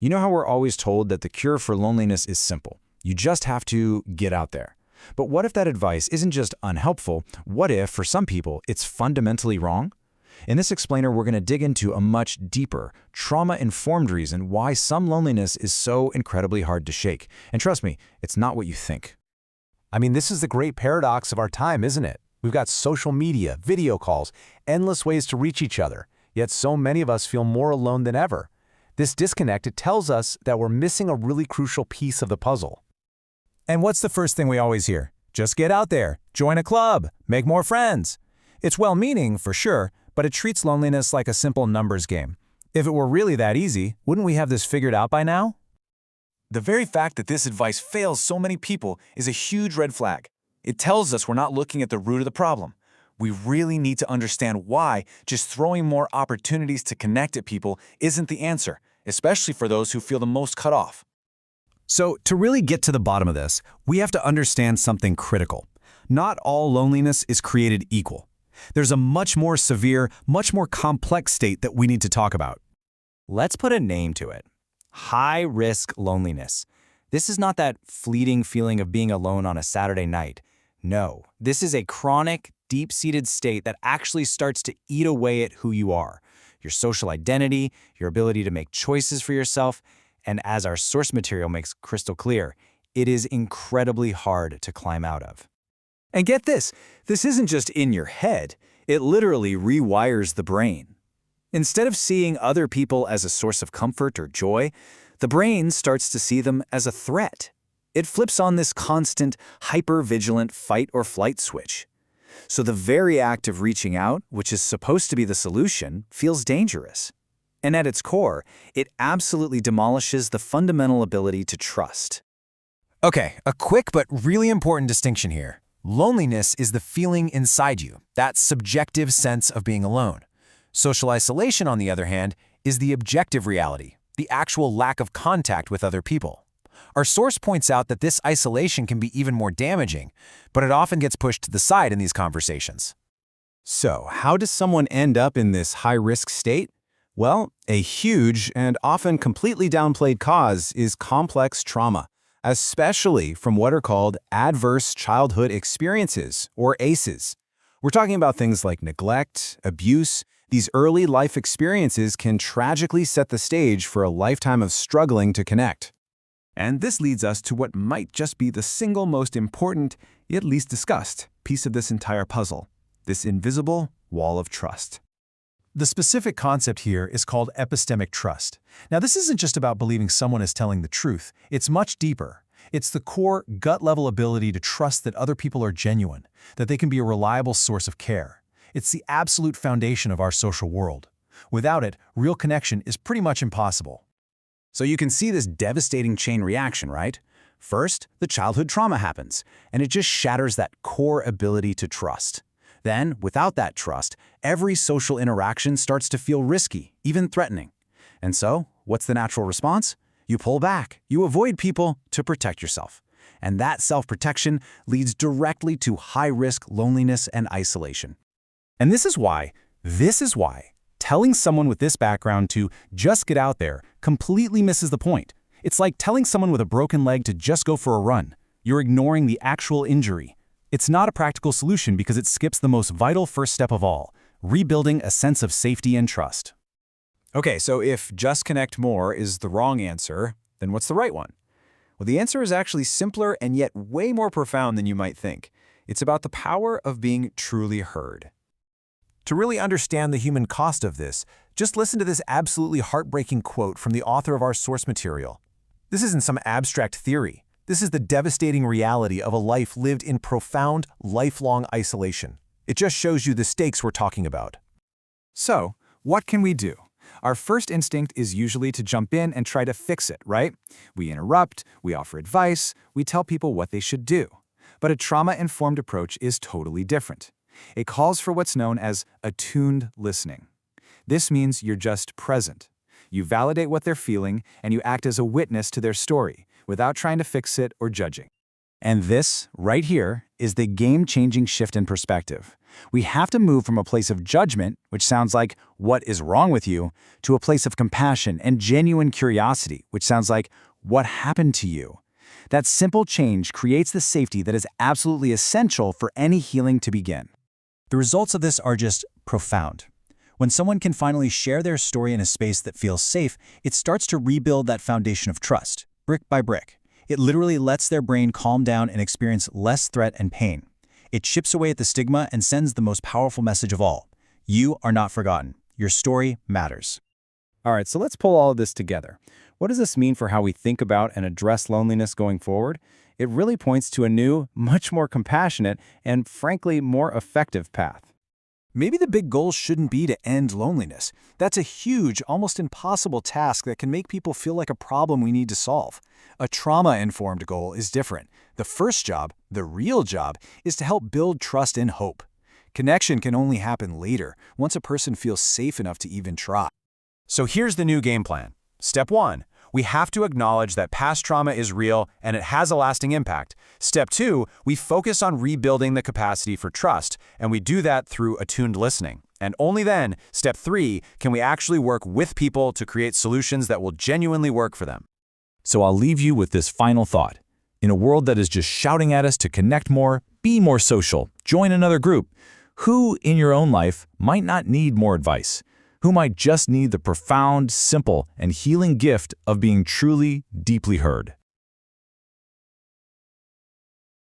You know how we're always told that the cure for loneliness is simple. You just have to get out there. But what if that advice isn't just unhelpful? What if, for some people, it's fundamentally wrong? In this explainer, we're going to dig into a much deeper, trauma-informed reason why some loneliness is so incredibly hard to shake. And trust me, it's not what you think. I mean, this is the great paradox of our time, isn't it? We've got social media, video calls, endless ways to reach each other, yet so many of us feel more alone than ever. This disconnect, it tells us that we're missing a really crucial piece of the puzzle. And what's the first thing we always hear? Just get out there, join a club, make more friends. It's well-meaning, for sure, but it treats loneliness like a simple numbers game. If it were really that easy, wouldn't we have this figured out by now? The very fact that this advice fails so many people is a huge red flag. It tells us we're not looking at the root of the problem. We really need to understand why just throwing more opportunities to connect at people isn't the answer, especially for those who feel the most cut off. So, to really get to the bottom of this, we have to understand something critical. Not all loneliness is created equal. There's a much more severe, much more complex state that we need to talk about. Let's put a name to it. High-risk loneliness. This is not that fleeting feeling of being alone on a Saturday night. No, this is a chronic, deep-seated state that actually starts to eat away at who you are, your social identity, your ability to make choices for yourself, and as our source material makes crystal clear, it is incredibly hard to climb out of. And get this isn't just in your head, it literally rewires the brain. Instead of seeing other people as a source of comfort or joy, the brain starts to see them as a threat. It flips on this constant, hyper-vigilant fight or flight switch. So the very act of reaching out, which is supposed to be the solution, feels dangerous. And at its core, it absolutely demolishes the fundamental ability to trust. Okay, a quick but really important distinction here. Loneliness is the feeling inside you, that subjective sense of being alone. Social isolation, on the other hand, is the objective reality, the actual lack of contact with other people. Our source points out that this isolation can be even more damaging, but it often gets pushed to the side in these conversations. So, how does someone end up in this high-risk state? Well, a huge and often completely downplayed cause is complex trauma, especially from what are called adverse childhood experiences, or ACEs. We're talking about things like neglect, abuse. These early life experiences can tragically set the stage for a lifetime of struggling to connect. And this leads us to what might just be the single most important, yet least discussed, piece of this entire puzzle, this invisible wall of trust. The specific concept here is called epistemic trust. Now, this isn't just about believing someone is telling the truth. It's much deeper. It's the core, gut-level ability to trust that other people are genuine, that they can be a reliable source of care. It's the absolute foundation of our social world. Without it, real connection is pretty much impossible. So you can see this devastating chain reaction, right? First, the childhood trauma happens, and it just shatters that core ability to trust. Then, without that trust, every social interaction starts to feel risky, even threatening. And so, what's the natural response? You pull back, you avoid people to protect yourself. And that self-protection leads directly to high-risk loneliness and isolation. And this is why telling someone with this background to just get out there completely misses the point. It's like telling someone with a broken leg to just go for a run. You're ignoring the actual injury. It's not a practical solution because it skips the most vital first step of all, rebuilding a sense of safety and trust. Okay, so if just connect more is the wrong answer, then what's the right one? Well, the answer is actually simpler and yet way more profound than you might think. It's about the power of being truly heard. To really understand the human cost of this, just listen to this absolutely heartbreaking quote from the author of our source material. This isn't some abstract theory. This is the devastating reality of a life lived in profound, lifelong isolation. It just shows you the stakes we're talking about. So, what can we do? Our first instinct is usually to jump in and try to fix it, right? We interrupt, we offer advice, we tell people what they should do. But a trauma-informed approach is totally different. It calls for what's known as attuned listening. This means you're just present. You validate what they're feeling, and you act as a witness to their story, without trying to fix it or judging. And this, right here, is the game-changing shift in perspective. We have to move from a place of judgment, which sounds like, what is wrong with you, to a place of compassion and genuine curiosity, which sounds like, what happened to you? That simple change creates the safety that is absolutely essential for any healing to begin. The results of this are just profound. When someone can finally share their story in a space that feels safe, it starts to rebuild that foundation of trust, brick by brick. It literally lets their brain calm down and experience less threat and pain. It chips away at the stigma and sends the most powerful message of all. You are not forgotten. Your story matters. All right, so let's pull all of this together. What does this mean for how we think about and address loneliness going forward? It really points to a new, much more compassionate, and frankly, more effective path. Maybe the big goal shouldn't be to end loneliness. That's a huge, almost impossible task that can make people feel like a problem we need to solve. A trauma-informed goal is different. The first job, the real job, is to help build trust and hope. Connection can only happen later, once a person feels safe enough to even try. So here's the new game plan. Step 1. We have to acknowledge that past trauma is real and it has a lasting impact. Step 2, we focus on rebuilding the capacity for trust, and we do that through attuned listening. And only then, step 3, can we actually work with people to create solutions that will genuinely work for them. So I'll leave you with this final thought. In a world that is just shouting at us to connect more, be more social, join another group, who in your own life might not need more advice? Who might just need the profound, simple, and healing gift of being truly, deeply heard?